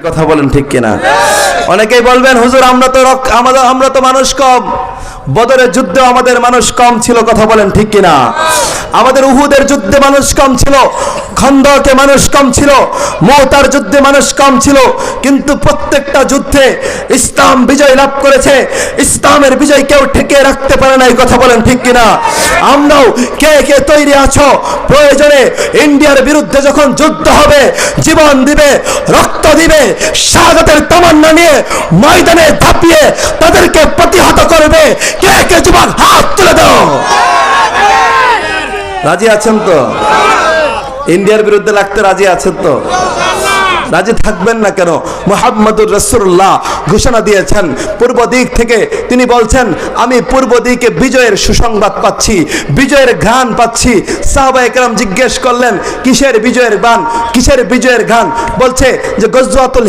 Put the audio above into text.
কথা বলেন ঠিক কিনা? অনেকেই বলবেন হুজুর আমরা তো মানুষ কম, বদরের যুদ্ধে আমাদের মানুষ কম ছিল, কথা বলেন ঠিক কিনা? আমাদের উহুদের যুদ্ধে মানুষ কম ছিল, খন্দকে মানুষ কম ছিল, মুতার যুদ্ধে মানুষ কম ছিল, কিন্তু প্রত্যেকটা যুদ্ধে ইসলাম বিজয় লাভ করেছে। ইসলামের বিজয় কেউ ঠেকে রাখতে পারে না, কথা বলেন ঠিক কিনা? আমরাও কে কে তৈরি আছো প্রয়োজনে ইন্ডিয়ার বিরুদ্ধে যখন যুদ্ধ হবে জীবন দিবে, রক্ত দিবে, শাহাদাতের তামান্না নিয়ে ময়দানে ঝাঁপিয়ে তাদেরকে প্রতিহত করবে? কে কে যুবক হাত তুলে দাও। রাজি আছেন তো? ইন্ডিয়ার বিরুদ্ধে লাগতে রাজি আছেন তো? রাজি থাকবেন না কেন? মুহাম্মদুর রাসূলুল্লাহ ঘোষণা দিয়েছেন পূর্ব দিক থেকে, তিনি বলছেন আমি পূর্ব দিকে বিজয়ের সুসংবাদ পাচ্ছি, বিজয়ের ঘ্রাণ পাচ্ছি। সাহাবায়ে কেরাম জিজ্ঞেস করলেন কিসের বিজয়ের গান, কিসের বিজয়ের গান? বলছে যে গজওয়াতুল